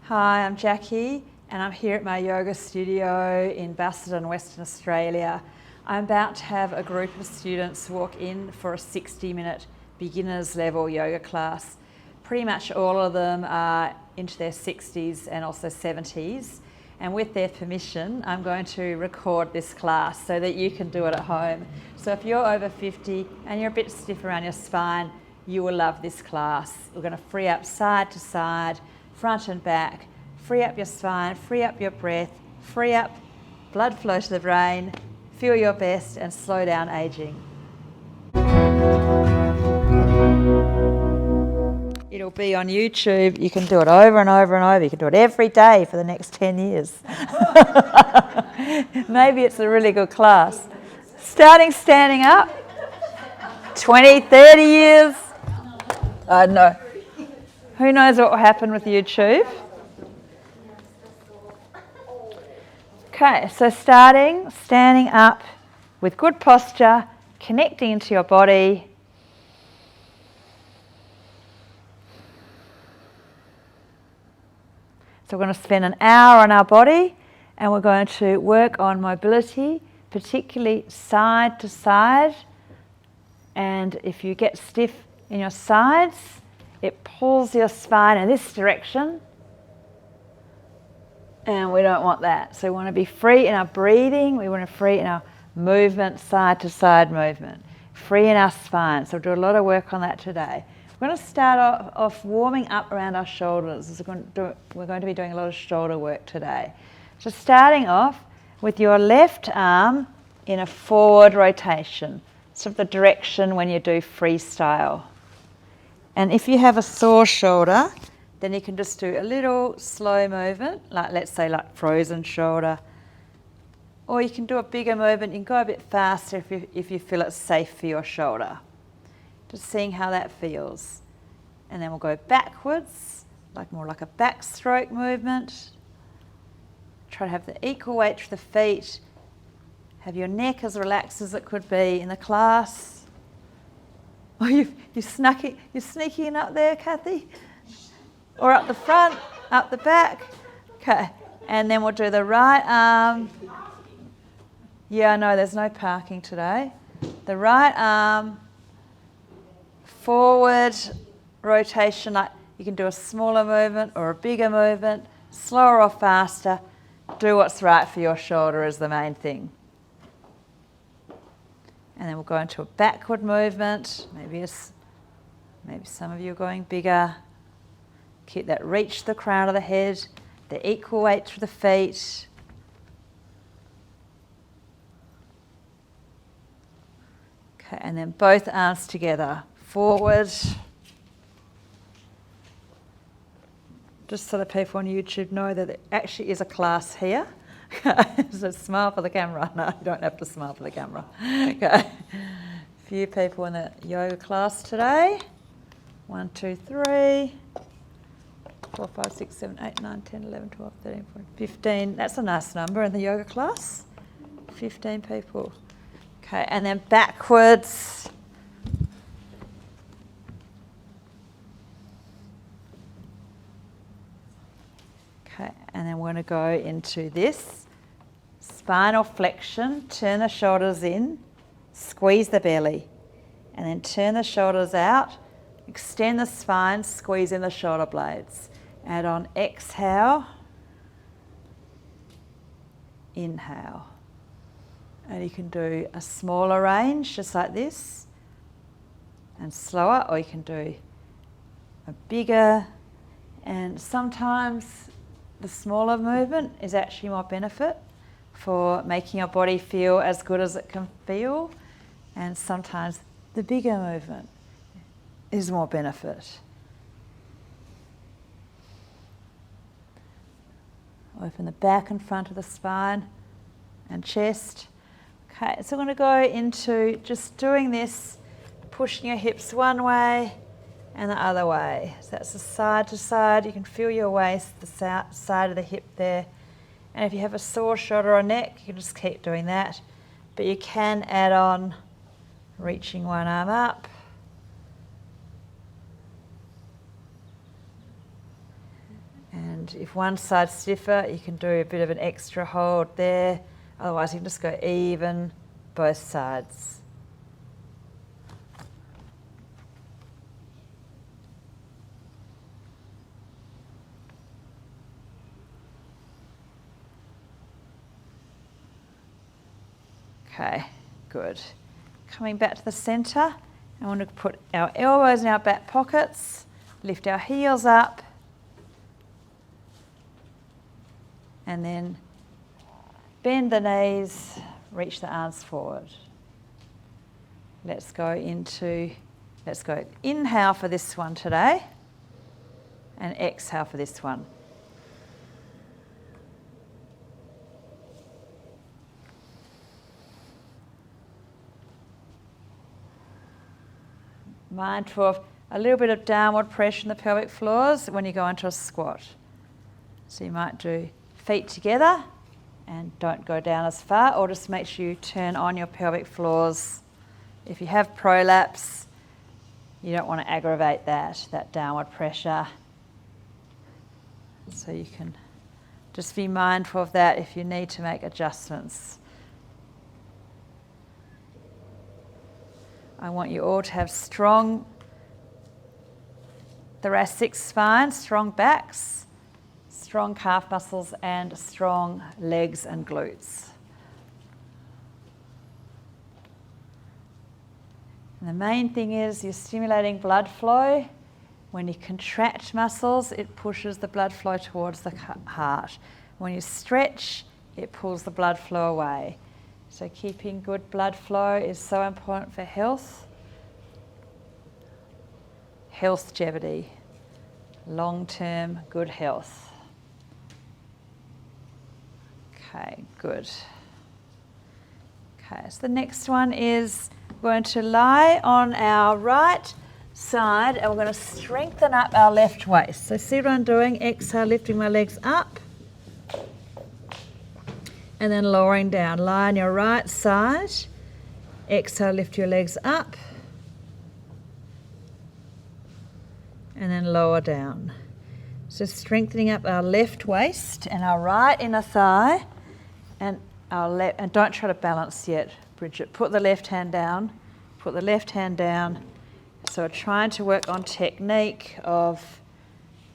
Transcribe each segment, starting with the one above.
Hi, I'm Jackie and I'm here at my yoga studio in Busselton, Western Australia. I'm about to have a group of students walk in for a 60-minute beginners level yoga class. Pretty much all of them are into their 60s and also 70s. And with their permission, I'm going to record this class so that you can do it at home. So if you're over 50 and you're a bit stiff around your spine, you will love this class. We're going to free up side to side, front and back, free up your spine, free up your breath, free up blood flow to the brain, feel your best and slow down aging. It'll be on YouTube. You can do it over and over and over. You can do it every day for the next 10 years. Maybe it's a really good class. Standing up, 20, 30 years. I don't know. Who knows what will happen with YouTube? Okay, so standing up with good posture, connecting into your body. So we're going to spend an hour on our body and we're going to work on mobility, particularly side to side. And if you get stiff in your sides, it pulls your spine in this direction. And we don't want that. So we want to be free in our breathing. We want to be free in our movement, side to side movement. Free in our spine. So we'll do a lot of work on that today. We're going to start off warming up around our shoulders. We're going to be doing a lot of shoulder work today. So starting off with your left arm in a forward rotation, sort of the direction when you do freestyle. And if you have a sore shoulder, then you can just do a little slow movement, like let's say like frozen shoulder. Or you can do a bigger movement. You can go a bit faster if you feel it's safe for your shoulder. Just seeing how that feels. And then we'll go backwards, more like a backstroke movement. Try to have the equal weight to the feet. Have your neck as relaxed as it could be in the class. Oh, you're sneaking up there, Kathy? Or up the front, up the back. Okay, and then we'll do the right arm. Yeah, no, there's no parking today. The right arm, forward rotation, like you can do a smaller movement or a bigger movement, slower or faster. Do what's right for your shoulder is the main thing. And then we'll go into a backward movement. Maybe some of you are going bigger. Keep that reach to the crown of the head, the equal weight to the feet. Okay, and then both arms together, forward. Just so the people on YouTube know that there actually is a class here. So smile for the camera. No, you don't have to smile for the camera. Okay. A few people in the yoga class today. 1, 2, 3, 4, 5, 6, 7, 8, 9, 10, 11, 12, 13, 14, 15. That's a nice number in the yoga class. 15 people. Okay, and then backwards. Okay, and then we're going to go into this. Spinal flexion, turn the shoulders in, squeeze the belly, and then turn the shoulders out, extend the spine, squeeze in the shoulder blades. Add on exhale, inhale. And you can do a smaller range, just like this, and slower, or you can do a bigger, and sometimes the smaller movement is actually more benefit for making your body feel as good as it can feel, and sometimes the bigger movement is more benefit. Open the back and front of the spine and chest. Okay, so I'm going to go into just doing this, pushing your hips one way and the other way. So that's the side to side. You can feel your waist, the side of the hip there. And if you have a sore shoulder or neck, you can just keep doing that. But you can add on reaching one arm up. And And if one side's stiffer, you can do a bit of an extra hold there. Otherwise, you can just go even both sides. Okay, good. Coming back to the centre, I want to put our elbows in our back pockets, lift our heels up, and then bend the knees, reach the arms forward. Let's go inhale for this one today, and exhale for this one. Mindful of a little bit of downward pressure in the pelvic floors when you go into a squat. So you might do feet together and don't go down as far, or just make sure you turn on your pelvic floors. If you have prolapse, you don't want to aggravate that downward pressure. So you can just be mindful of that if you need to make adjustments. I want you all to have strong thoracic spine, strong backs, strong calf muscles, and strong legs and glutes. And the main thing is you're stimulating blood flow. When you contract muscles, it pushes the blood flow towards the heart. When you stretch, it pulls the blood flow away. So keeping good blood flow is so important for health, longevity, long-term good health. Okay, good. Okay, so the next one is we're going to lie on our right side and we're going to strengthen up our left waist. So see what I'm doing? Exhale, lifting my legs up. And then lowering down. Lie on your right side. Exhale, lift your legs up. And then lower down. So strengthening up our left waist and our right inner thigh. And our left, and don't try to balance yet, Bridget. Put the left hand down. Put the left hand down. So we're trying to work on technique of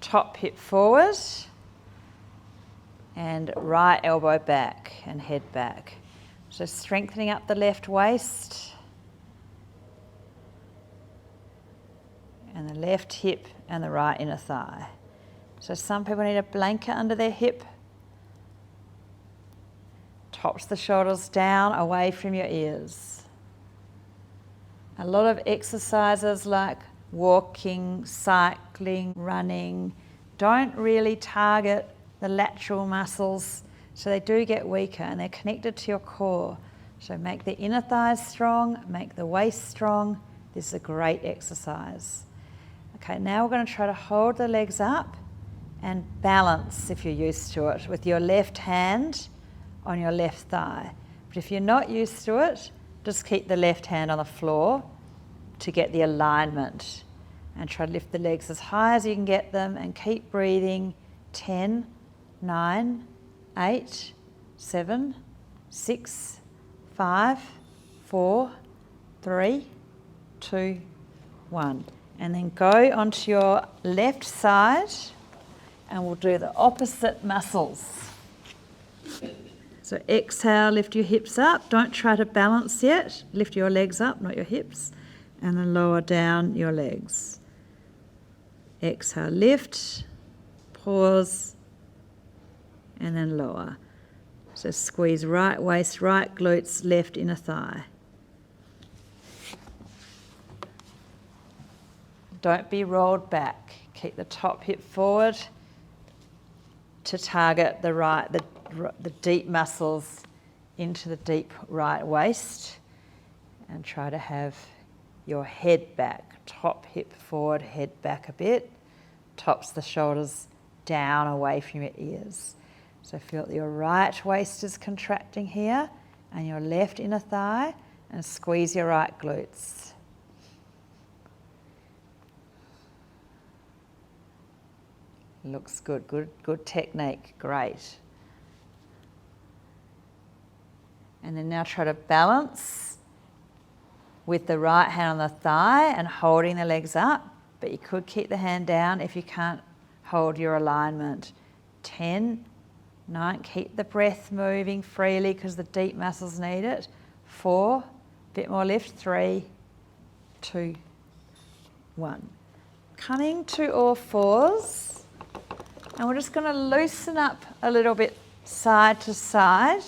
top hip forward and right elbow back and head back. So strengthening up the left waist and the left hip and the right inner thigh. So some people need a blanket under their hip. Tops the shoulders down, away from your ears. A lot of exercises like walking, cycling, running don't really target the lateral muscles, so they do get weaker and they're connected to your core. So make the inner thighs strong, make the waist strong. This is a great exercise. Okay, now we're going to try to hold the legs up and balance, if you're used to it, with your left hand on your left thigh. But if you're not used to it, just keep the left hand on the floor to get the alignment and try to lift the legs as high as you can get them and keep breathing. 10, 9, 8, 7, 6, 5, 4, 3, 2, 1. And then go onto your left side and we'll do the opposite muscles. So exhale, lift your hips up. Don't try to balance yet. Lift your legs up, not your hips. And then lower down your legs. Exhale, lift, pause, and then lower. So squeeze right waist, right glutes, left inner thigh. Don't be rolled back. Keep the top hip forward to target the deep muscles into the deep right waist, and try to have your head back, top hip forward, head back a bit, tops the shoulders down away from your ears. So feel that your right waist is contracting here and your left inner thigh, and squeeze your right glutes. Looks good, good technique, great. And then now try to balance with the right hand on the thigh and holding the legs up, but you could keep the hand down if you can't hold your alignment. 10, 9, keep the breath moving freely because the deep muscles need it. 4, bit more lift, 3, 2, 1. Coming to all fours, and we're just going to loosen up a little bit side to side.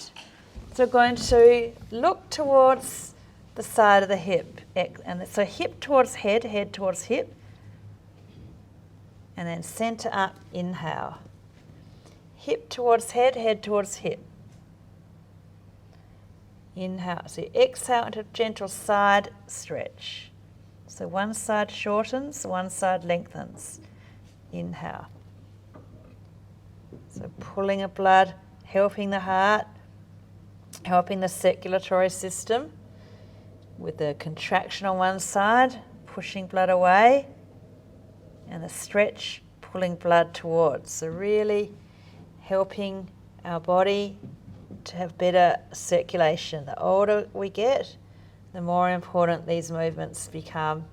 So we're going to look towards the side of the hip, and so hip towards head, head towards hip, and then center up, inhale. Hip towards head, head towards hip. Inhale, so you exhale into gentle side stretch. So one side shortens, one side lengthens. Inhale. So pulling of blood, helping the heart, helping the circulatory system with the contraction on one side, pushing blood away, and the stretch, pulling blood towards. So really helping our body to have better circulation. The older we get, the more important these movements become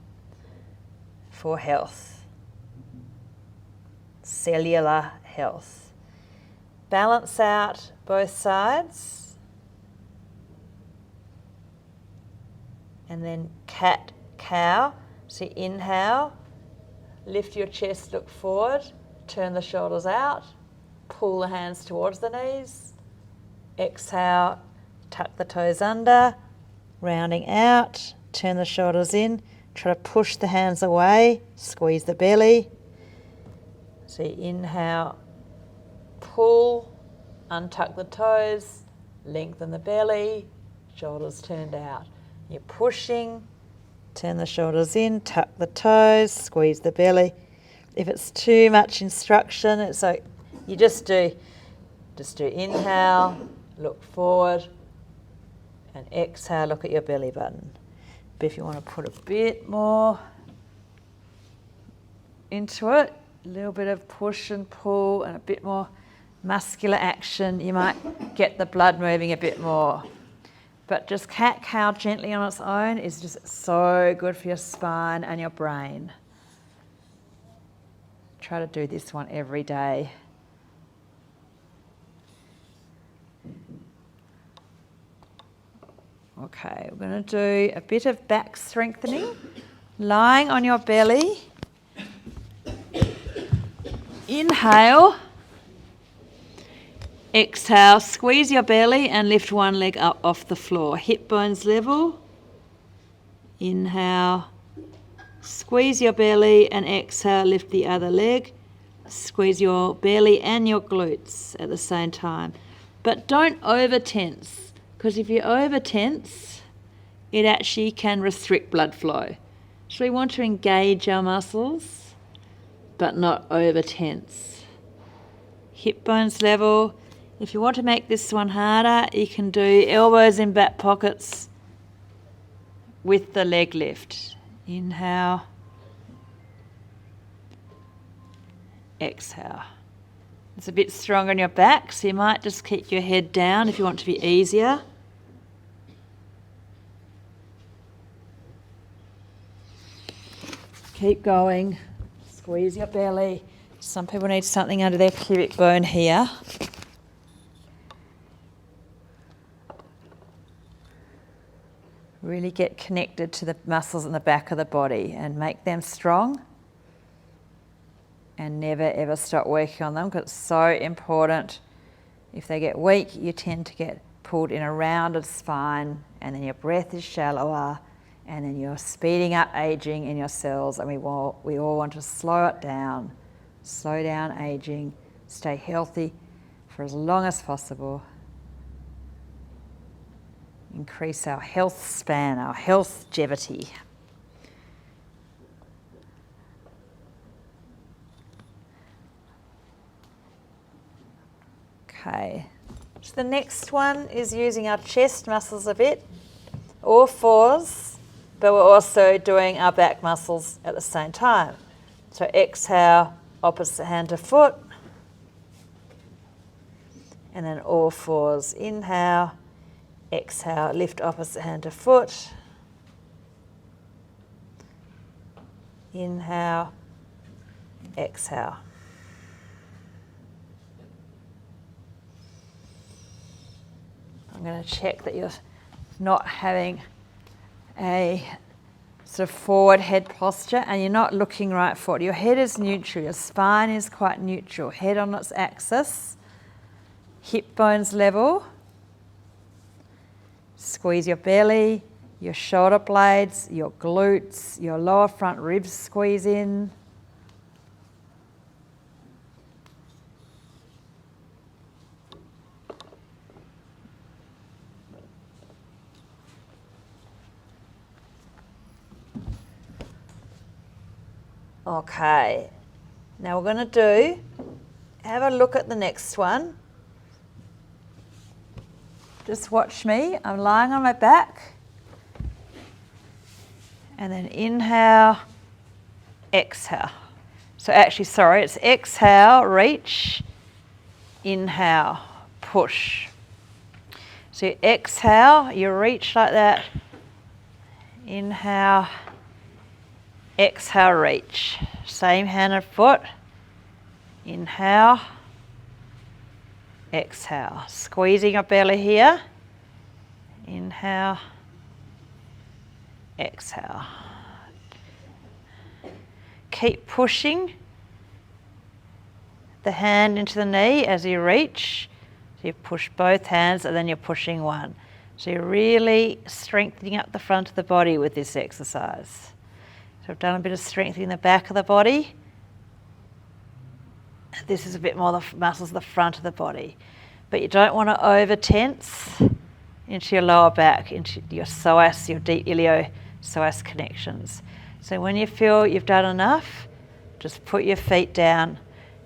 for health, cellular health. Balance out both sides. And then cat, cow. So inhale, lift your chest, look forward, turn the shoulders out, pull the hands towards the knees. Exhale, tuck the toes under, rounding out, turn the shoulders in, try to push the hands away, squeeze the belly. So you inhale, pull, untuck the toes, lengthen the belly, shoulders turned out. You're pushing, turn the shoulders in, tuck the toes, squeeze the belly. If it's too much instruction, it's like you just do inhale, look forward, and exhale, look at your belly button. But if you want to put a bit more into it, a little bit of push and pull and a bit more muscular action, you might get the blood moving a bit more. But just cat-cow gently on its own is just so good for your spine and your brain. Try to do this one every day. Okay, we're going to do a bit of back strengthening. Lying on your belly. Inhale. Exhale, squeeze your belly and lift one leg up off the floor. Hip bones level. Inhale. Squeeze your belly and exhale, lift the other leg. Squeeze your belly and your glutes at the same time. But don't over tense, because if you over tense, it actually can restrict blood flow. So we want to engage our muscles, but not over tense. Hip bones level. If you want to make this one harder, you can do elbows in back pockets with the leg lift. Inhale. Exhale. It's a bit stronger in your back, so you might just keep your head down if you want to be easier. Keep going. Squeeze your belly. Some people need something under their pubic bone here. Really get connected to the muscles in the back of the body and make them strong. And never ever stop working on them, because it's so important. If they get weak, you tend to get pulled in a rounded spine, and then your breath is shallower, and then you're speeding up aging in your cells, and we all want to slow it down, slow down aging, stay healthy for as long as possible. Increase our health span, our health longevity. Okay, so the next one is using our chest muscles a bit, all fours, but we're also doing our back muscles at the same time. So exhale, opposite hand to foot. And then all fours. Inhale, exhale, lift opposite hand to foot. Inhale, exhale. I'm going to check that you're not having a sort of forward head posture and you're not looking right forward. Your head is neutral, your spine is quite neutral, head on its axis, hip bones level. Squeeze your belly, your shoulder blades, your glutes, your lower front ribs squeeze in. Okay, now we're going to have a look at the next one. Just watch me, I'm lying on my back. And then inhale, exhale. So actually, sorry, it's exhale, reach, inhale, push. So you exhale, you reach like that, inhale, exhale, reach. Same hand and foot. Inhale, exhale. Squeezing your belly here. Inhale, exhale. Keep pushing the hand into the knee as you reach. So you push both hands and then you're pushing one. So you're really strengthening up the front of the body with this exercise. So I've done a bit of strengthening the back of the body. This is a bit more the muscles of the front of the body. But you don't want to over tense into your lower back, into your psoas, your deep ilio-psoas connections. So when you feel you've done enough, just put your feet down,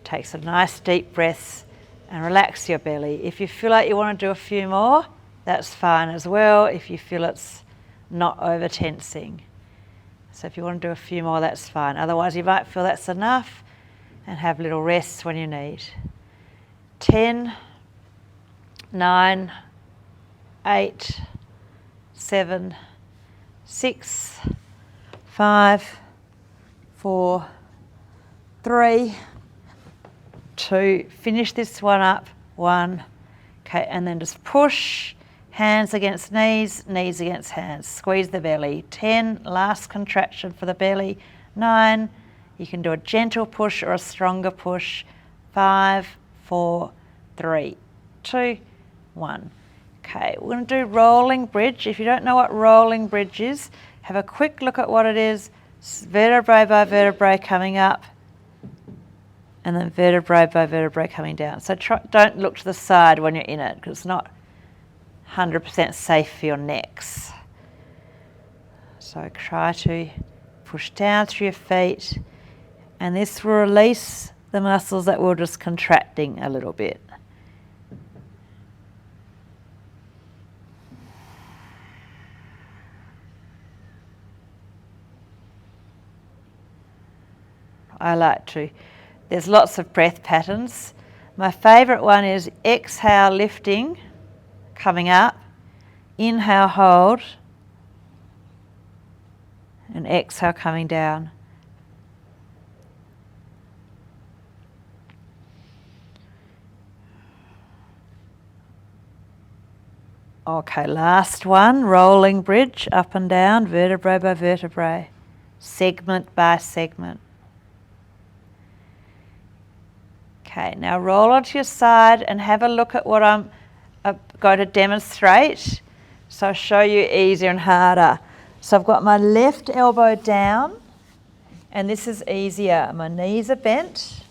take some nice deep breaths and relax your belly. If you feel like you want to do a few more, that's fine as well, if you feel it's not over tensing. So if you want to do a few more, that's fine. Otherwise, you might feel that's enough and have little rests when you need. 10, 9, 8, 7, 6, 5, 4, 3, 2. Finish this one up. 1. Okay, and then just push. Hands against knees, knees against hands. Squeeze the belly. 10, last contraction for the belly. 9, you can do a gentle push or a stronger push. 5, 4, 3, 2, 1. Okay, we're going to do rolling bridge. If you don't know what rolling bridge is, have a quick look at what it is. Vertebrae by vertebrae coming up, and then vertebrae by vertebrae coming down. So don't look to the side when you're in it, because it's not 100% safe for your necks. So try to push down through your feet, and this will release the muscles that were just contracting a little bit. I like to. There's lots of breath patterns. My favourite one is exhale, lifting, coming up, inhale, hold, and exhale, coming down. Okay, last one, rolling bridge, up and down, vertebrae by vertebrae, segment by segment. Okay, now roll onto your side and have a look at what I'm going to demonstrate. So I'll show you easier and harder. So I've got my left elbow down, and this is easier. My knees are bent,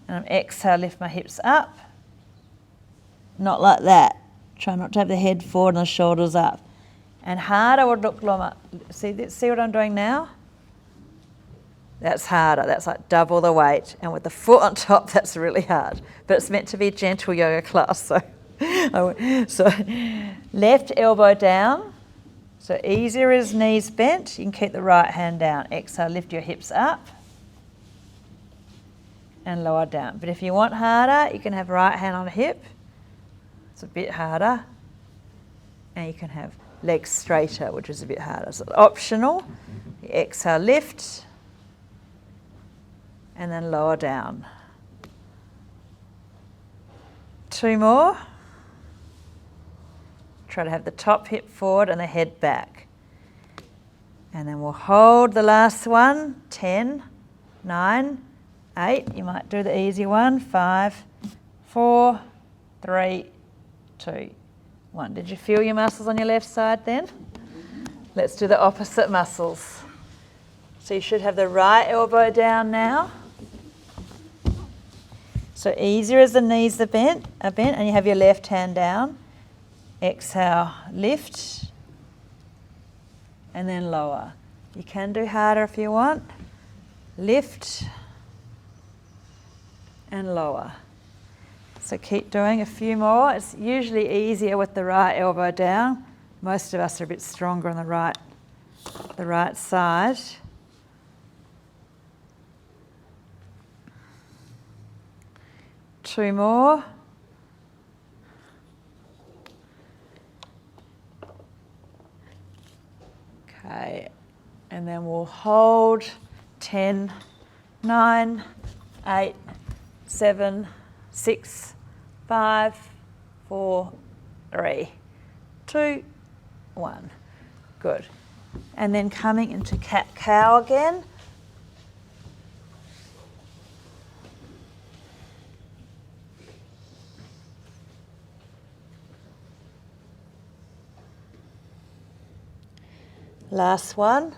and I'm exhale, lift my hips up. Not like that. Try not to have the head forward and the shoulders up. And harder would look like, see what I'm doing now? That's harder, that's like double the weight. And with the foot on top, that's really hard. But it's meant to be a gentle yoga class, so left elbow down. So easier is knees bent. You can keep the right hand down. Exhale, lift your hips up. and lower down. But if you want harder, you can have right hand on hip. It's a bit harder. And you can have legs straighter, which is a bit harder. So optional. You exhale, lift, and then lower down. 2 more. Try to have the top hip forward and the head back. And then we'll hold the last one. 10, 9, 8. You might do the easy one. 5, 4, 3, 2, 1. Did you feel your muscles on your left side then? Let's do the opposite muscles. So you should have the right elbow down now. So easier as the knees are bent, and you have your left hand down. Exhale, lift, and then lower. You can do harder if you want. Lift and lower. So keep doing a few more. It's usually easier with the right elbow down. Most of us are a bit stronger on the right side. Two more. Okay, and then we'll hold 10, 9, 8, 7, 6, 5, 4, 3, 2, 1. Good. And then coming into cat-cow again. Last one.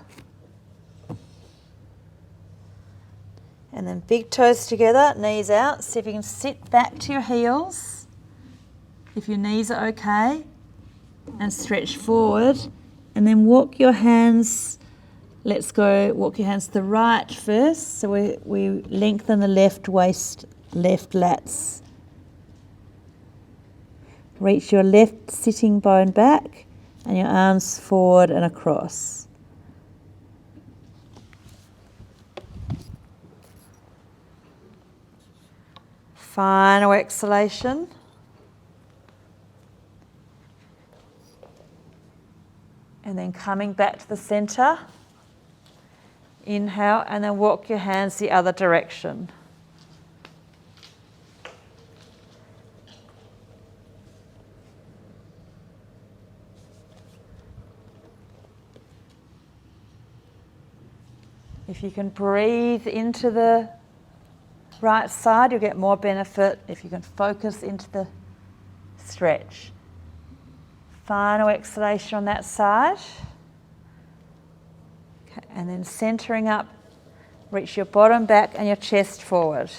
And then big toes together, knees out. See if you can sit back to your heels, if your knees are okay, and stretch forward. And then walk your hands, walk your hands to the right first. So we lengthen the left waist, left lats. Reach your left sitting bone back and your arms forward and across. Final exhalation. And then coming back to the center. Inhale, and then walk your hands the other direction. If you can breathe into the right side, you'll get more benefit if you can focus into the stretch. Final exhalation on that side. Okay, and then centering up, reach your bottom back and your chest forward.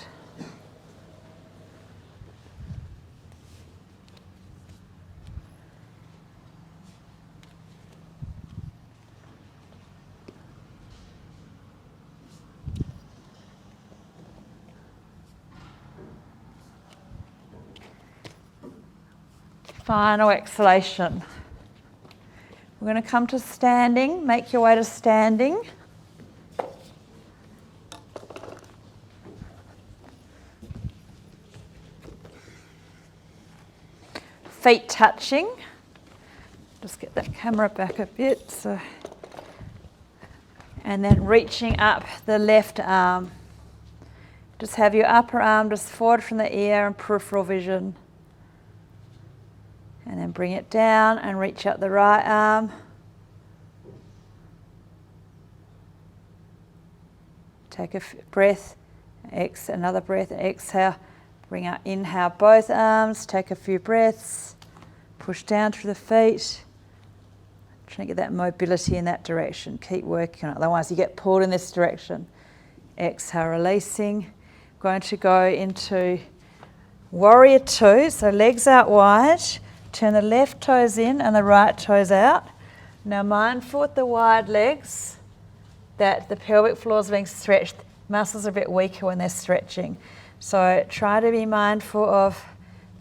Final exhalation. We're going to come to standing. Make your way to standing. Feet touching. Just get that camera back a bit. So. And then reaching up the left arm. Just have your upper arm just forward from the ear and peripheral vision. And then bring it down and reach up the right arm. Take a breath, another breath, exhale. Bring out, inhale both arms, take a few breaths. Push down through the feet. Trying to get that mobility in that direction. Keep working on it, otherwise you get pulled in this direction. Exhale, releasing. Going to go into warrior two, so legs out wide. Turn the left toes in and the right toes out. Now mindful with the wide legs that the pelvic floor is being stretched. Muscles are a bit weaker when they're stretching. So try to be mindful of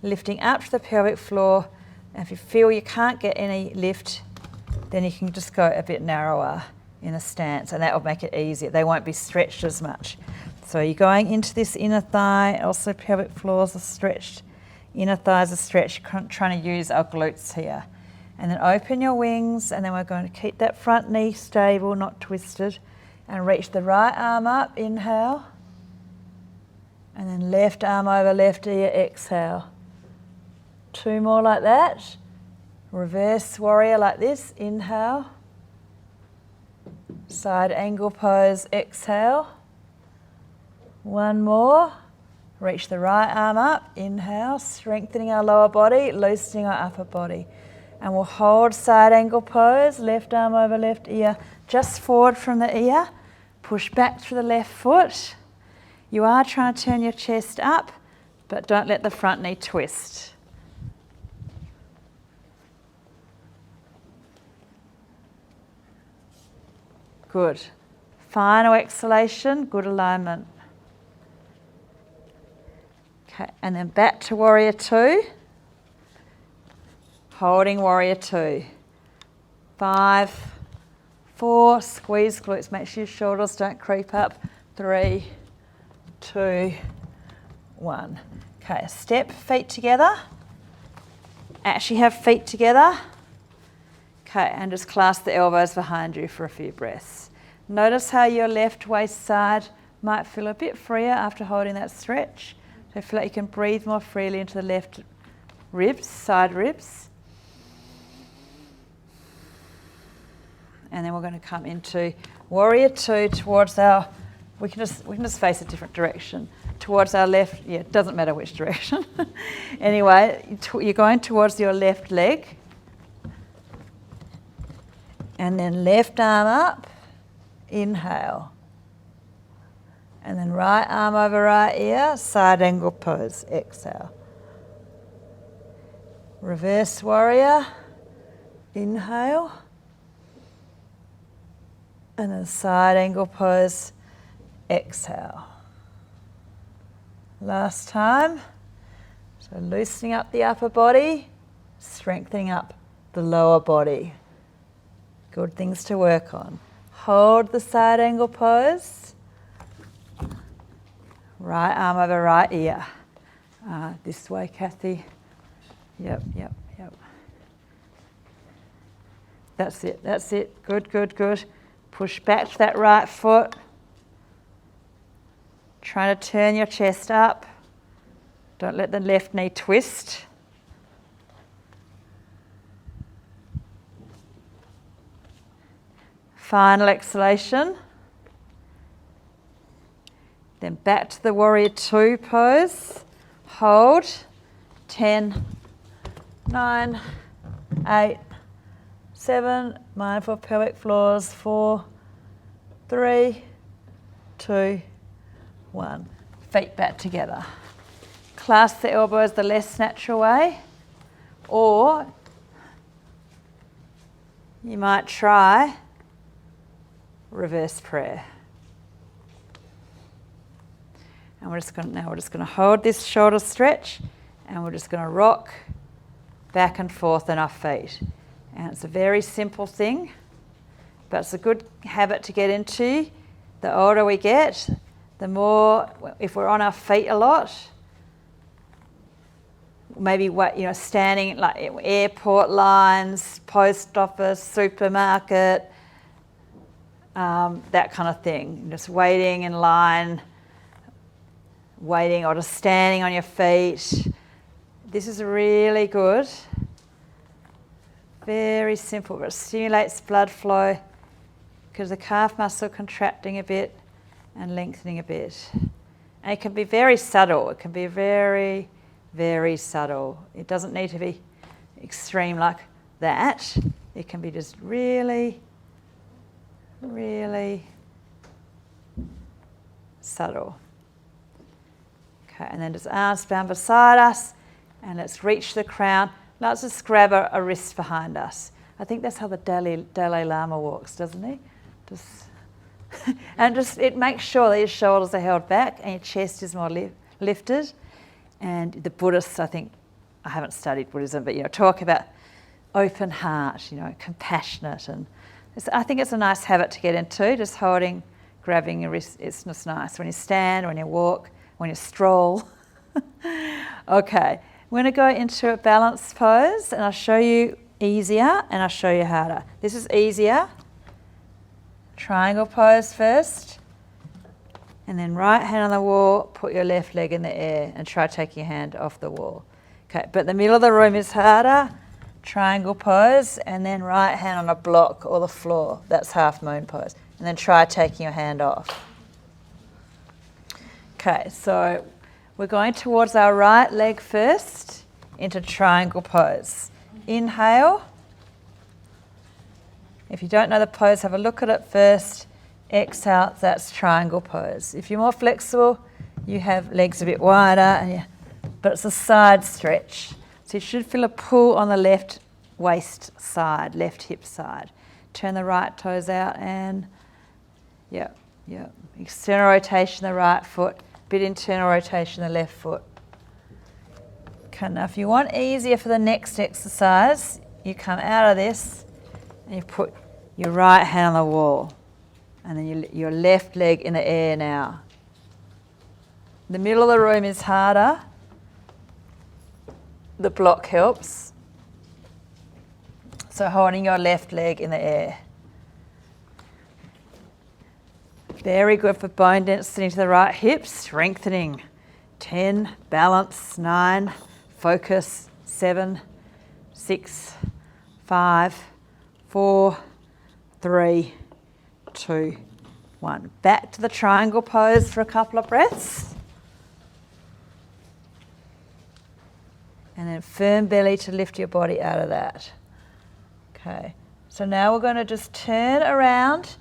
lifting up to the pelvic floor. And if you feel you can't get any lift, then you can just go a bit narrower in a stance and that will make it easier. They won't be stretched as much. So you're going into this inner thigh, also pelvic floors are stretched, inner thighs are stretched, trying to use our glutes here. And then open your wings, and then we're going to keep that front knee stable, not twisted, and reach the right arm up, inhale, and then left arm over left ear, exhale. 2 more like that. Reverse warrior like this, inhale, side angle pose, exhale. 1 more, reach the right arm up, inhale, strengthening our lower body, loosening our upper body. And we'll hold side angle pose, left arm over left ear, just forward from the ear, push back through the left foot. You are trying to turn your chest up, but don't let the front knee twist. Good. Final exhalation, good alignment. Okay, and then back to warrior 2. Holding warrior 2. 5, 4, squeeze glutes, make sure your shoulders don't creep up. 3, 2, 1. Okay, step feet together. Actually have feet together. Okay, and just clasp the elbows behind you for a few breaths. Notice how your left waist side might feel a bit freer after holding that stretch. So feel like you can breathe more freely into the left ribs, side ribs. And then we're going to come into warrior 2 towards our, we can just face a different direction. Towards our left, yeah, it doesn't matter which direction. Anyway, you're going towards your left leg. And then left arm up, inhale. And then right arm over right ear, side angle pose, exhale. Reverse warrior, inhale. And then side angle pose, exhale. Last time. So loosening up the upper body, strengthening up the lower body. Good things to work on. Hold the side angle pose. Right arm over right ear. This way, Kathy. Yep. That's it. Good. Push back to that right foot. Trying to turn your chest up. Don't let the left knee twist. Final exhalation. Then back to the warrior 2 pose. Hold. 10, 9, 8, 7. Mindful pelvic floors. 4, 3, 2, 1. Feet back together. Clasp the elbows the less natural way, or you might try reverse prayer. And we're just going to hold this shoulder stretch, and we're just going to rock back and forth on our feet. And it's a very simple thing, but it's a good habit to get into. The older we get, the more, if we're on our feet a lot, maybe standing like airport lines, post office, supermarket, that kind of thing. Just waiting in line, or just standing on your feet. This is really good. Very simple, but it stimulates blood flow because the calf muscle contracting a bit and lengthening a bit. And it can be very subtle. It can be very, very subtle. It doesn't need to be extreme like that. It can be just really, really subtle. Okay, and then just arms down beside us, and let's reach the crown. Let's just grab a wrist behind us. I think that's how the Dalai Lama walks, doesn't he? It makes sure that your shoulders are held back and your chest is more lifted. And the Buddhists, I haven't studied Buddhism, but talk about open heart, compassionate, and I think it's a nice habit to get into, just holding grabbing your wrist, it's just nice. When you stand, when you walk, when you stroll. Okay, we're going to go into a balanced pose, and I'll show you easier and I'll show you harder. This is easier. Triangle pose first, and then right hand on the wall, put your left leg in the air and try taking your hand off the wall. Okay, but the middle of the room is harder. Triangle pose, and then right hand on a block or the floor. That's half moon pose. And then try taking your hand off. Okay, so we're going towards our right leg first into triangle pose. Inhale. If you don't know the pose, have a look at it first. Exhale, that's triangle pose. If you're more flexible, you have legs a bit wider, but it's a side stretch. So you should feel a pull on the left waist side, left hip side. Turn the right toes out and, yep. External rotation the right foot, bit internal rotation the left foot. Okay, now if you want easier for the next exercise, you come out of this and you put your right hand on the wall. And then your left leg in the air now. The middle of the room is harder. The block helps. So holding your left leg in the air. Very good for bone density to the right hip, strengthening. 10, balance, 9, focus, 7, 6, 5, 4, 3, 2, 1. Back to the triangle pose for a couple of breaths. And then firm belly to lift your body out of that. Okay, so now we're going to just turn around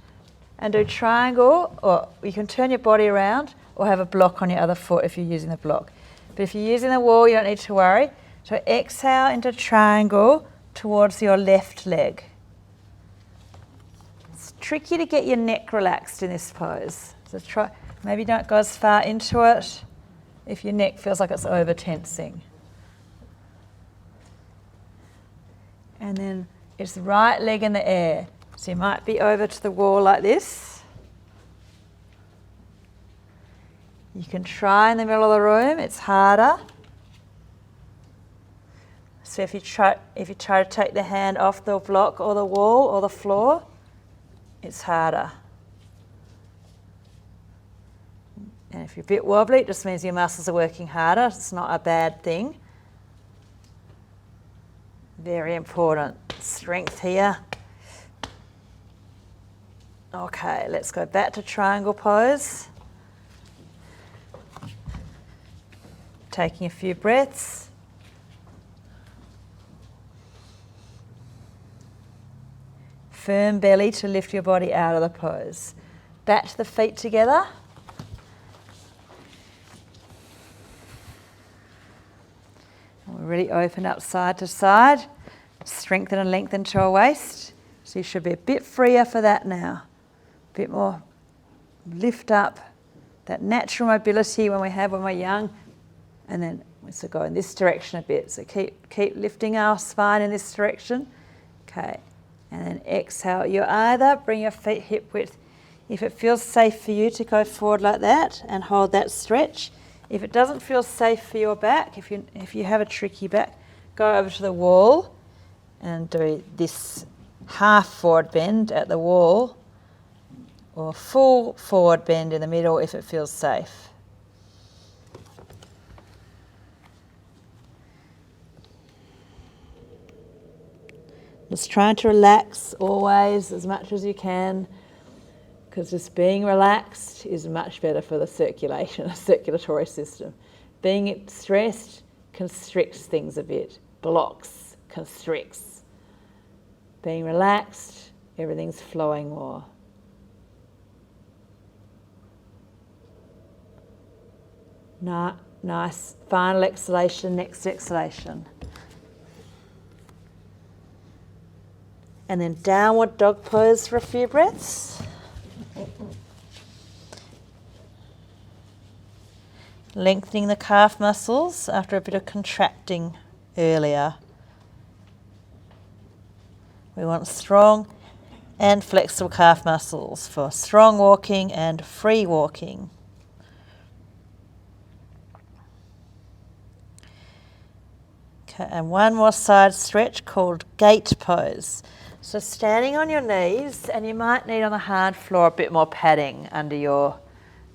and do triangle, or you can turn your body around or have a block on your other foot if you're using the block. But if you're using the wall, you don't need to worry. So exhale into triangle towards your left leg. It's tricky to get your neck relaxed in this pose. So try, maybe don't go as far into it if your neck feels like it's over tensing. And then it's right leg in the air. So you might be over to the wall like this. You can try in the middle of the room, it's harder. So if you try to take the hand off the block or the wall or the floor, it's harder. And if you're a bit wobbly, it just means your muscles are working harder. It's not a bad thing. Very important. Strength here. Okay, let's go back to triangle pose. Taking a few breaths. Firm belly to lift your body out of the pose. Back to the feet together. We're really open up side to side. Strengthen and lengthen to our waist. So you should be a bit freer for that now. A bit more lift up. That natural mobility when we're young. And then let's go in this direction a bit. So keep lifting our spine in this direction. Okay. And then exhale. You either bring your feet hip width, if it feels safe for you to go forward like that and hold that stretch. If it doesn't feel safe for your back, if you have a tricky back, go over to the wall and do this half forward bend at the wall or full forward bend in the middle if it feels safe. Just trying to relax always as much as you can, because just being relaxed is much better for the circulatory system. Being stressed constricts things a bit, blocks, constricts. Being relaxed, everything's flowing more. Nice final exhalation, next exhalation. And then downward dog pose for a few breaths. Lengthening the calf muscles after a bit of contracting earlier. We want strong and flexible calf muscles for strong walking and free walking. Okay, and one more side stretch called gate pose. So standing on your knees, and you might need on the hard floor a bit more padding under your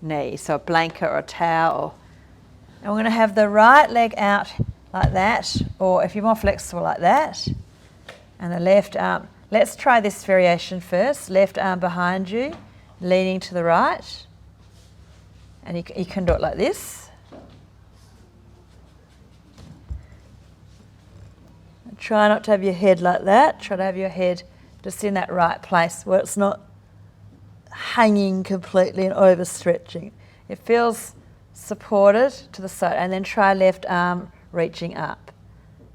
knee, so a blanket or a towel. And we're going to have the right leg out like that, or if you're more flexible like that, and the left arm. Let's try this variation first. Left arm behind you, leaning to the right, and you can do it like this. Try not to have your head like that. Try to have your head just in that right place where it's not hanging completely and overstretching. It feels supported to the side. And then try left arm reaching up.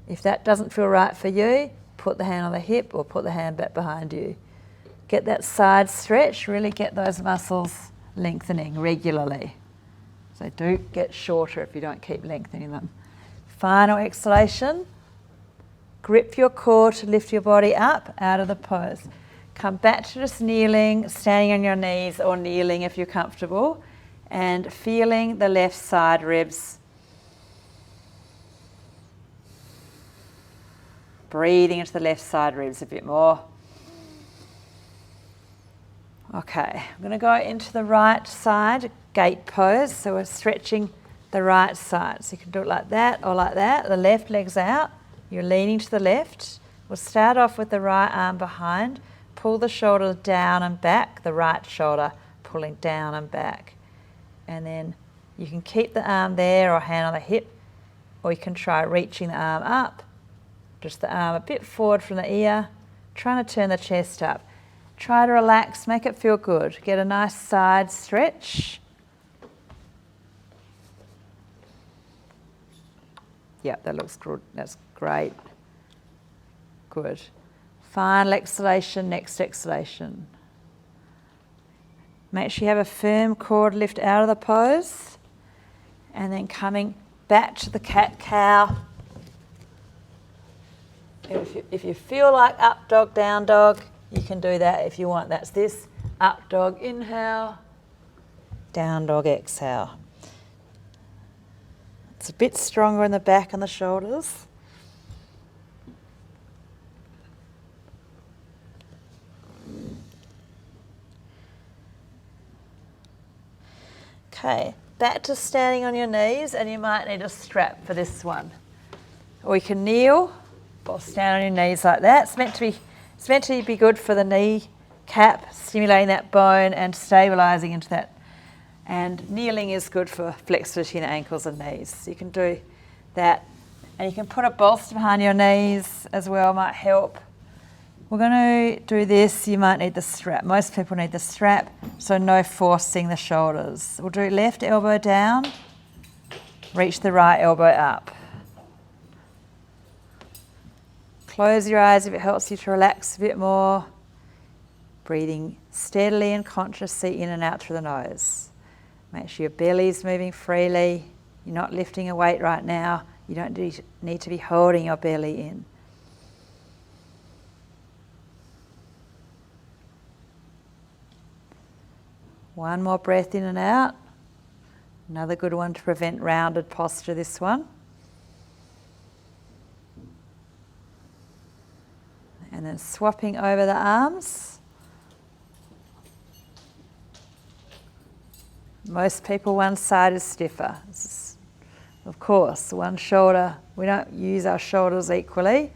If that doesn't feel right for you, put the hand on the hip or put the hand back behind you. Get that side stretch, really get those muscles lengthening regularly. So do get shorter if you don't keep lengthening them. Final exhalation. Grip your core to lift your body up out of the pose. Come back to just kneeling, standing on your knees or kneeling if you're comfortable, and feeling the left side ribs. Breathing into the left side ribs a bit more. Okay, I'm going to go into the right side gate pose. So we're stretching the right side. So you can do it like that or like that. The left leg's out. You're leaning to the left. We'll start off with the right arm behind. Pull the shoulder down and back. The right shoulder pulling down and back. And then you can keep the arm there or hand on the hip, or you can try reaching the arm up. Just the arm a bit forward from the ear, trying to turn the chest up. Try to relax, make it feel good. Get a nice side stretch. Yep, that looks good. That's great. Good. Final exhalation, next exhalation. Make sure you have a firm core to lift out of the pose. And then coming back to the cat-cow. If you feel like up dog, down dog, you can do that if you want. That's this. Up dog, inhale. Down dog, exhale. It's a bit stronger in the back and the shoulders. Okay, back to standing on your knees, and you might need a strap for this one. Or you can kneel or stand on your knees like that. It's meant to be good for the knee cap, stimulating that bone and stabilising into that. And kneeling is good for flexibility in the ankles and knees. So you can do that. And you can put a bolster behind your knees as well, might help. We're going to do this. You might need the strap. Most people need the strap, so no forcing the shoulders. We'll do left elbow down, reach the right elbow up. Close your eyes if it helps you to relax a bit more. Breathing steadily and consciously in and out through the nose. Make sure your belly's moving freely. You're not lifting a weight right now. You don't need to be holding your belly in. One more breath in and out. Another good one to prevent rounded posture, this one. And then swapping over the arms. Most people, one side is stiffer. Of course, one shoulder, we don't use our shoulders equally.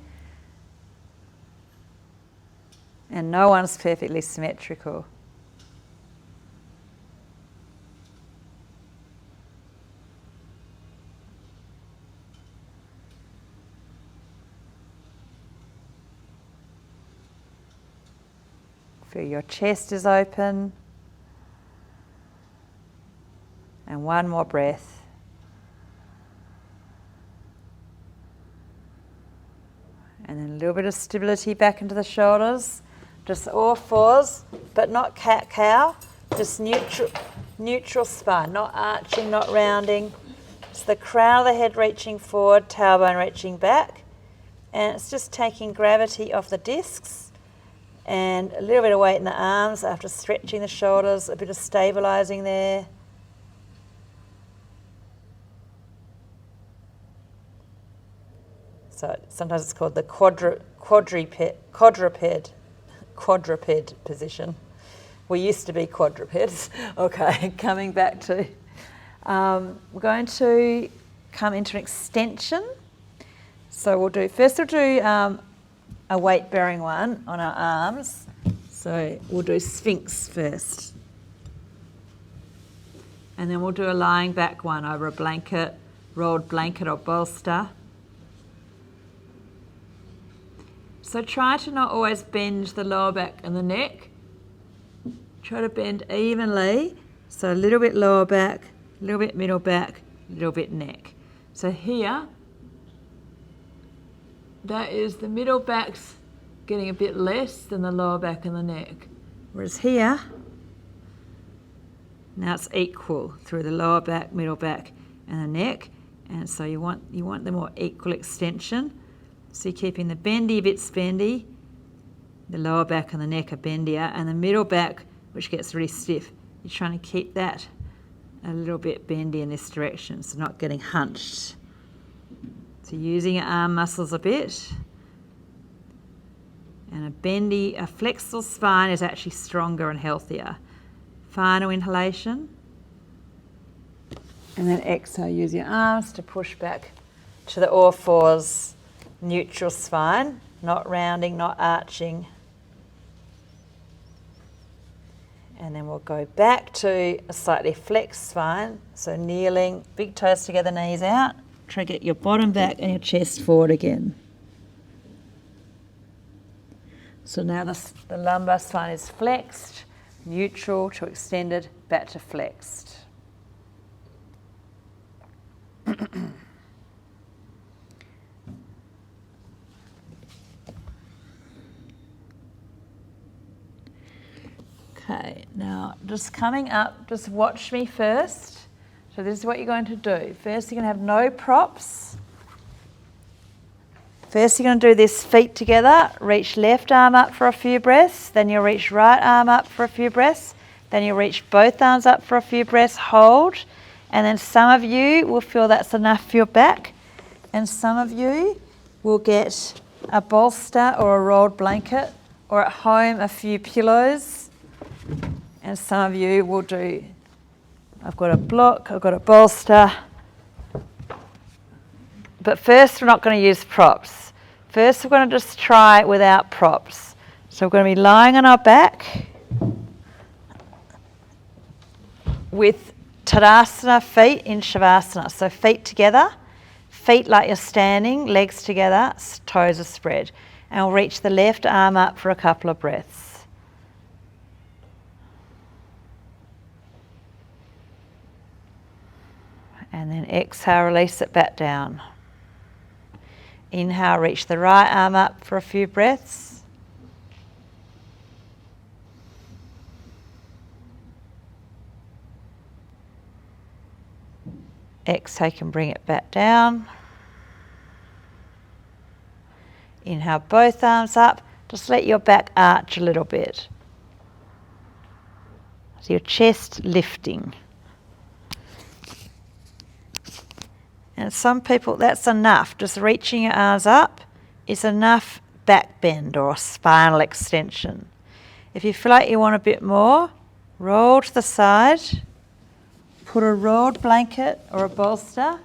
And no one's perfectly symmetrical. Feel your chest is open. And one more breath. And then a little bit of stability back into the shoulders. Just all fours, but not cat-cow. Just neutral spine, not arching, not rounding. It's the crown of the head reaching forward, tailbone reaching back. And it's just taking gravity off the discs And a little bit of weight in the arms after stretching the shoulders, a bit of stabilising there. So sometimes it's called the quadruped position. We used to be quadrupeds. Okay, coming back to, we're going to come into an extension. So we'll do a weight-bearing one on our arms. So we'll do Sphinx first. And then we'll do a lying back one over a blanket, rolled blanket or bolster. So try to not always bend the lower back and the neck. Try to bend evenly. So a little bit lower back, a little bit middle back, a little bit neck. So here, that is the middle back's getting a bit less than the lower back and the neck. Whereas here, now it's equal through the lower back, middle back and the neck. And so you want the more equal extension. So you're keeping the bendy bits bendy, the lower back and the neck are bendier, and the middle back, which gets really stiff, you're trying to keep that a little bit bendy in this direction, so not getting hunched. So using your arm muscles a bit. And a flexible spine is actually stronger and healthier. Final inhalation. And then exhale, use your arms to push back to the all fours, neutral spine, not rounding, not arching. And then we'll go back to a slightly flexed spine. So kneeling, big toes together, knees out. Try to get your bottom back and your chest forward again. So now the lumbar spine is flexed, neutral to extended, back to flexed. Okay, now just coming up, just watch me first. So this is what you're going to do. First you're going to have no props. First you're going to do this feet together, reach left arm up for a few breaths, then you'll reach right arm up for a few breaths, then you'll reach both arms up for a few breaths, hold, and then some of you will feel that's enough for your back, and some of you will get a bolster or a rolled blanket, or at home a few pillows. And some of you will do, I've got a block, I've got a bolster. But first we're not going to use props. First we're going to just try without props. So we're going to be lying on our back with Tadasana feet in Savasana. So feet together, feet like you're standing, legs together, toes are spread. And we'll reach the left arm up for a couple of breaths. And then exhale, release it back down. Inhale, reach the right arm up for a few breaths. Exhale, you can bring it back down. Inhale, both arms up. Just let your back arch a little bit. So your chest lifting. And some people, that's enough. Just reaching your arms up is enough back bend or spinal extension. If you feel like you want a bit more, roll to the side, put a rolled blanket or a bolster,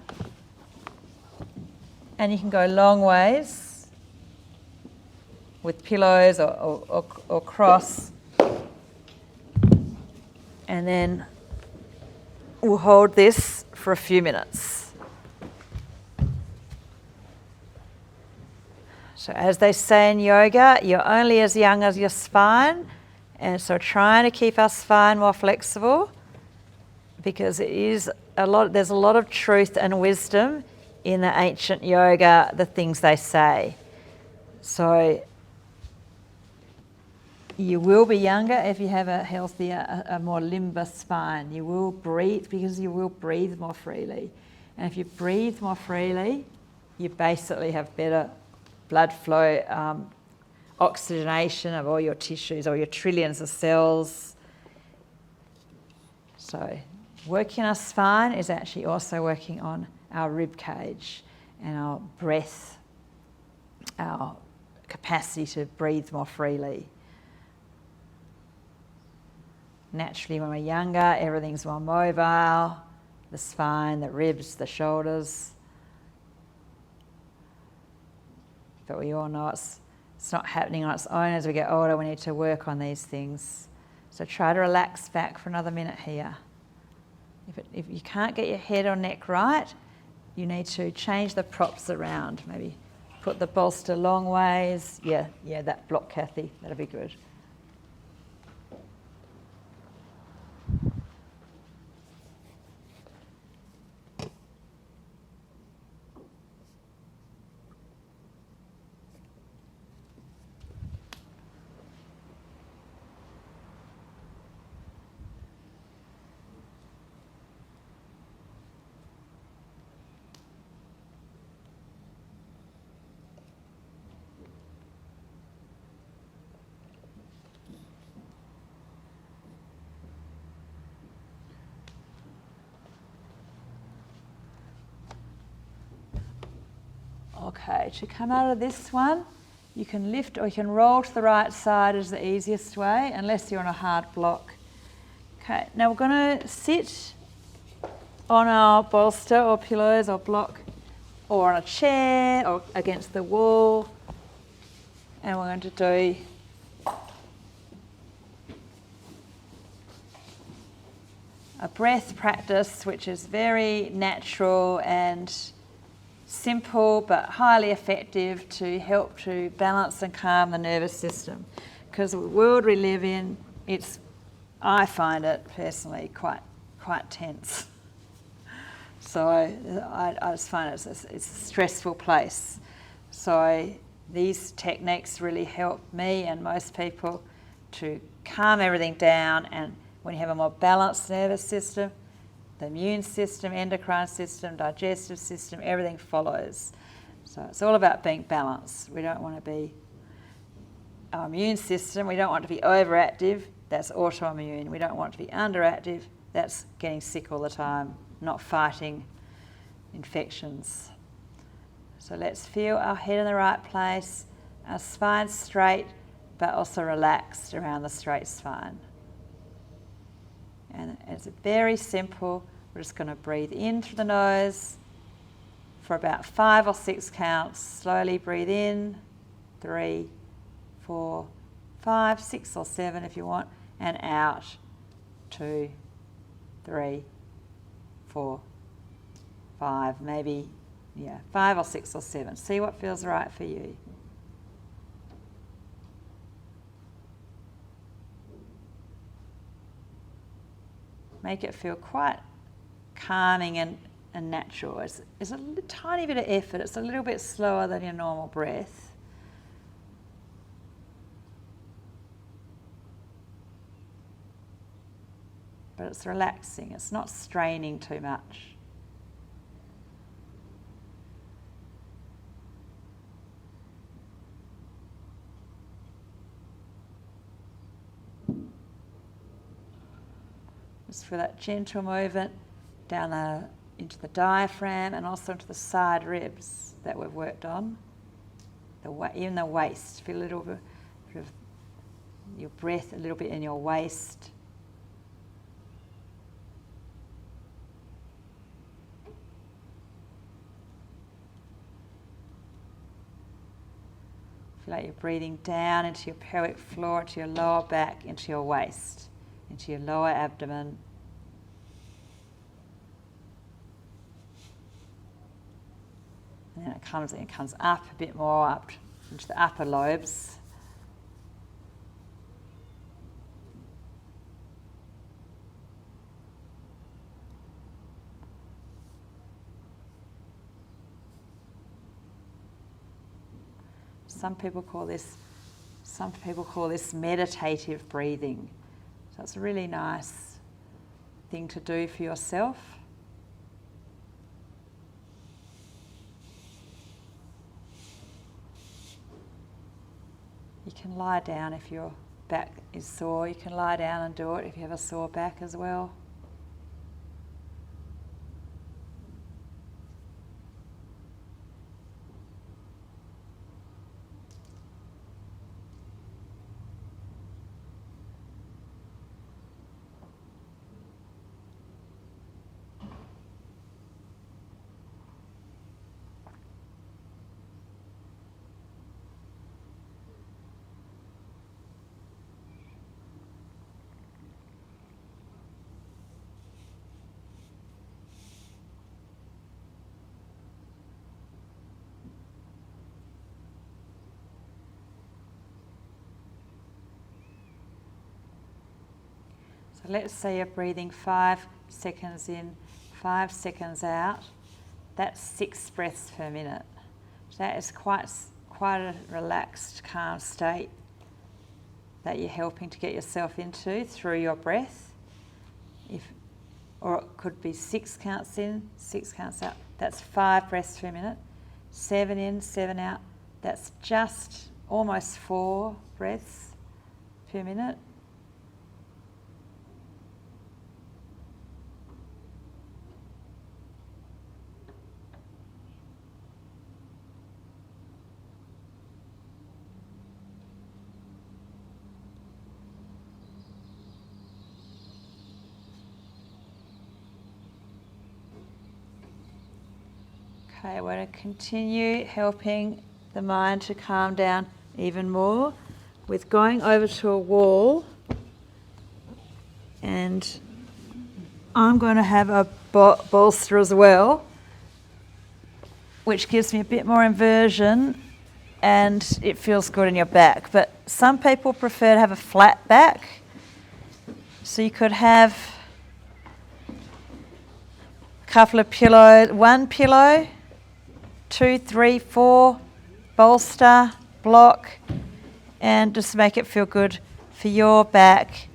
and you can go long ways with pillows or cross. And then we'll hold this for a few minutes. So as they say in yoga, you're only as young as your spine, and so trying to keep our spine more flexible, because there's a lot of truth and wisdom in the ancient yoga, the things they say. So you will be younger if you have a healthier, a more limber spine. You will breathe, because you will breathe more freely. And if you breathe more freely, you basically have better blood flow, oxygenation of all your tissues, all your trillions of cells. So working our spine is actually also working on our rib cage and our breath, our capacity to breathe more freely. Naturally, when we're younger, everything's more mobile, the spine, the ribs, the shoulders. But we all know it's not happening on its own. As we get older, we need to work on these things. So try to relax back for another minute here. If you can't get your head or neck right, you need to change the props around. Maybe put the bolster long ways. Yeah, that block, Kathy. That'll be good. Okay, to come out of this one, you can lift or you can roll to the right side is the easiest way, unless you're on a hard block. Okay, now we're going to sit on our bolster or pillows or block or on a chair or against the wall, and we're going to do a breath practice which is very natural and simple but highly effective to help to balance and calm the nervous system. Because the world we live in, I find it personally quite tense. So I just find it's a stressful place. So these techniques really help me and most people to calm everything down, and when you have a more balanced nervous system, the immune system, endocrine system, digestive system, everything follows. So it's all about being balanced. We don't want to be our immune system, we don't want to be overactive, that's autoimmune. We don't want to be underactive, that's getting sick all the time, not fighting infections. So let's feel our head in the right place, our spine straight, but also relaxed around the straight spine. And it's very simple. We're just going to breathe in through the nose for about 5 or 6 counts. Slowly breathe in, 3, 4, 5, 6 or 7 if you want, and out, 2, 3, 4, 5, maybe, 5 or 6 or 7. See what feels right for you. Make it feel quite calming and natural. It's a tiny bit of effort. It's a little bit slower than your normal breath. But it's relaxing. It's not straining too much. Just feel that gentle movement down into the diaphragm and also into the side ribs that we've worked on. Even the waist. Feel a little bit of your breath a little bit in your waist. Feel like you're breathing down into your pelvic floor, into your lower back, into your waist, into your lower abdomen. And then it comes up a bit more, up into the upper lobes. Some people call this meditative breathing. So it's a really nice thing to do for yourself. You can lie down if your back is sore. You can lie down and do it if you have a sore back as well. So let's say you're breathing 5 seconds in, 5 seconds out. That's 6 breaths per minute. That is quite a relaxed, calm state that you're helping to get yourself into through your breath. Or it could be 6 counts in, 6 counts out. That's 5 breaths per minute. 7 in, 7 out. That's just almost 4 breaths per minute. Okay, we're going to continue helping the mind to calm down even more with going over to a wall, and I'm going to have a bolster as well, which gives me a bit more inversion and it feels good in your back. But some people prefer to have a flat back, so you could have a couple of pillows, 1 pillow, 2, 3, 4, bolster, block, and just make it feel good for your back.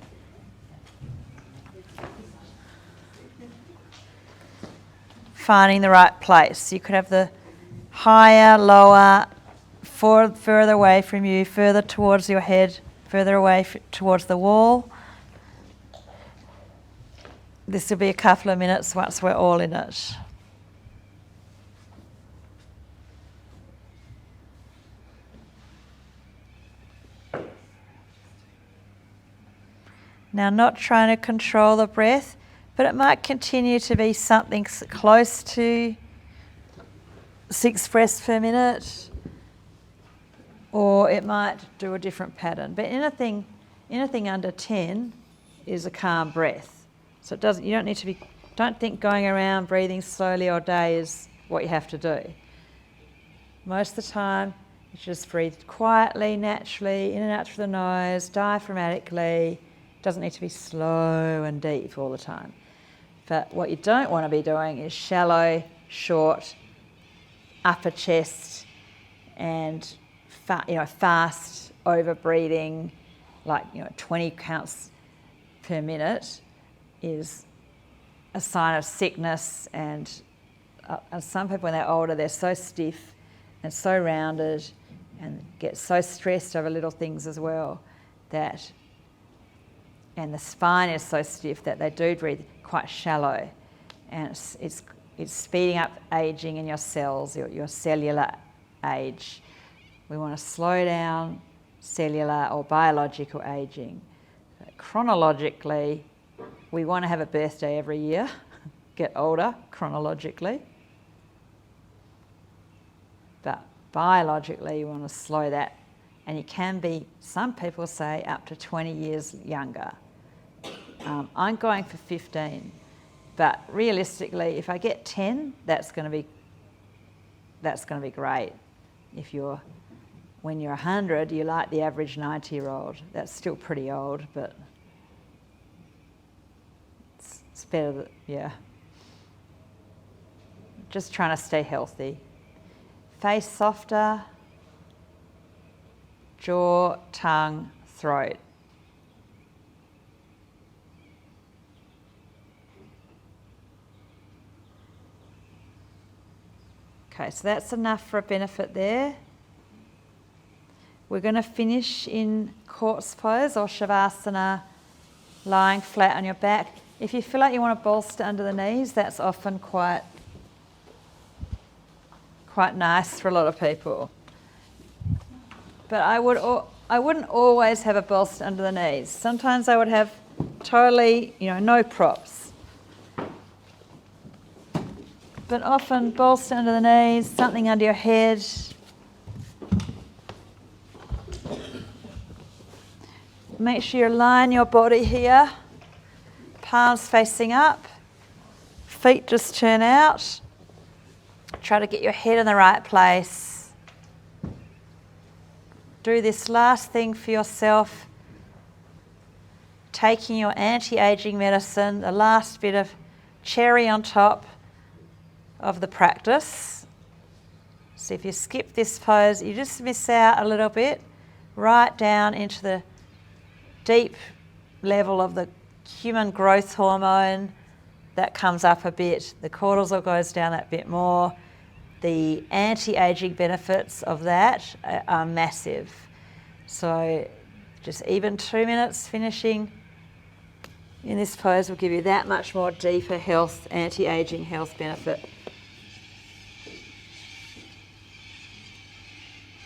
Finding the right place. You could have the higher, lower, further away from you, further towards your head, further away towards the wall. This will be a couple of minutes once we're all in it. Now, not trying to control the breath, but it might continue to be something close to 6 breaths per minute, or it might do a different pattern. But anything under 10 is a calm breath. So it doesn't. You don't need to be. Don't think going around breathing slowly all day is what you have to do. Most of the time, you just breathe quietly, naturally, in and out through the nose, diaphragmatically. Doesn't need to be slow and deep all the time. But what you don't want to be doing is shallow, short, upper chest, and fast over breathing, like 20 counts per minute, is a sign of sickness. And some people, when they're older, they're so stiff and so rounded and get so stressed over little things as well and the spine is so stiff that they do breathe quite shallow, and it's speeding up aging in your cells, your cellular age. We want to slow down cellular or biological aging. Chronologically, we want to have a birthday every year, get older chronologically, but biologically you want to slow that, and you can be, some people say, up to 20 years younger. I'm going for 15, but realistically, if I get 10, that's going to be great. When you're 100, you like the average 90-year-old. That's still pretty old, but it's better than, yeah. Just trying to stay healthy. Face softer, jaw, tongue, throat. Okay, so that's enough for a benefit there. We're going to finish in corpse pose or Savasana, lying flat on your back. If you feel like you want to bolster under the knees, that's often quite nice for a lot of people. But I wouldn't always have a bolster under the knees. Sometimes I would have totally, no props. But often bolster under the knees, something under your head. Make sure you align your body here. Palms facing up. Feet just turn out. Try to get your head in the right place. Do this last thing for yourself. Taking your anti-aging medicine, the last bit of cherry on top of the practice. So if you skip this pose, you just miss out a little bit, right down into the deep level of the human growth hormone. That comes up a bit. The cortisol goes down that bit more. The anti-aging benefits of that are massive. So just even 2 minutes finishing in this pose will give you that much more deeper health, anti-aging health benefit.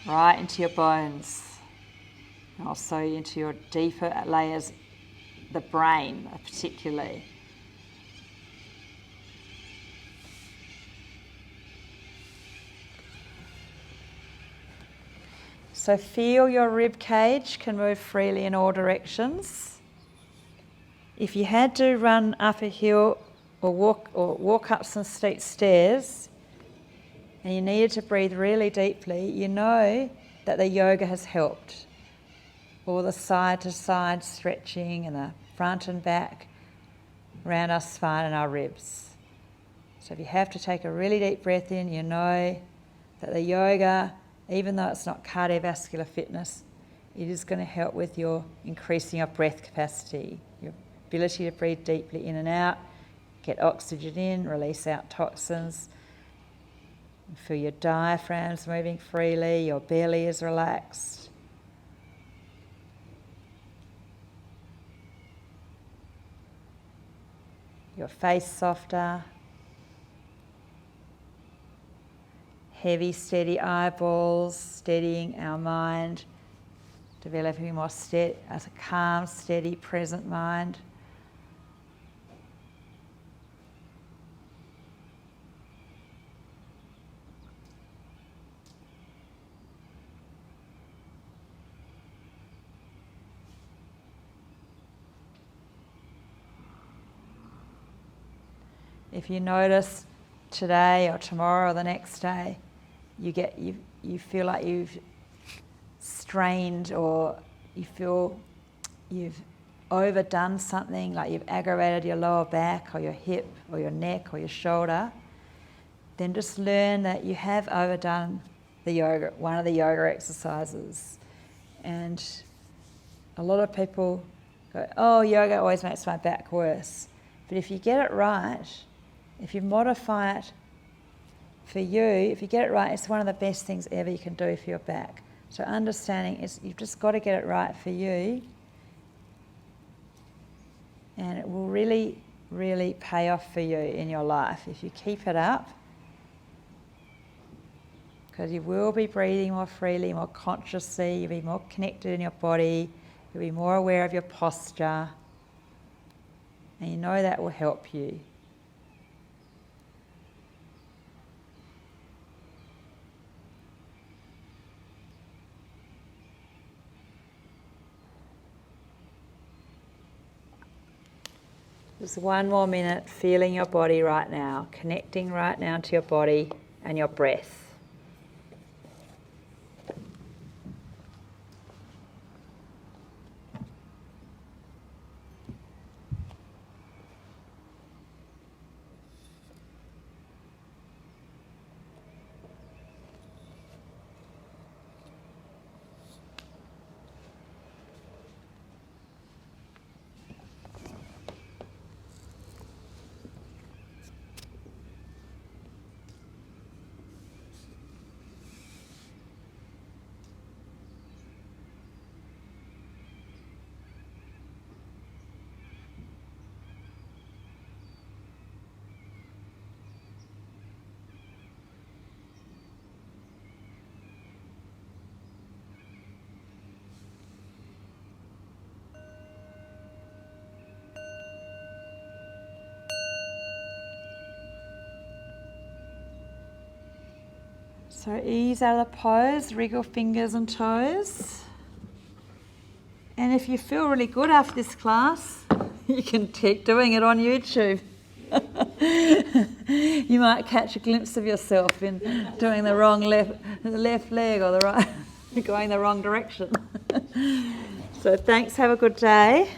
Right into your bones. And also into your deeper layers, the brain particularly. So feel your rib cage can move freely in all directions. If you had to run up a hill or walk up some steep stairs and you needed to breathe really deeply, you know that the yoga has helped. All the side to side stretching and the front and back around our spine and our ribs. So if you have to take a really deep breath in, you know that the yoga, even though it's not cardiovascular fitness, it is going to help with your increasing your breath capacity, your ability to breathe deeply in and out, get oxygen in, release out toxins. Feel your diaphragms moving freely, your belly is relaxed. Your face softer. Heavy, steady eyeballs, steadying our mind, developing more a calm, steady, present mind. If you notice today or tomorrow or the next day, you feel like you've strained or you feel you've overdone something, like you've aggravated your lower back or your hip or your neck or your shoulder, then just learn that you have overdone the yoga, one of the yoga exercises. And a lot of people go, oh, yoga always makes my back worse. But if you get it right, if you modify it for you, if you get it right, it's one of the best things ever you can do for your back. So understanding is you've just got to get it right for you, and it will really, really pay off for you in your life if you keep it up, because you will be breathing more freely, more consciously, you'll be more connected in your body, you'll be more aware of your posture, and you know that will help you. Just 1 more minute, feeling your body right now, connecting right now to your body and your breath. So ease out of the pose, wriggle fingers and toes. And if you feel really good after this class, you can keep doing it on YouTube. You might catch a glimpse of yourself in doing the left leg or the right, going the wrong direction. So thanks, have a good day.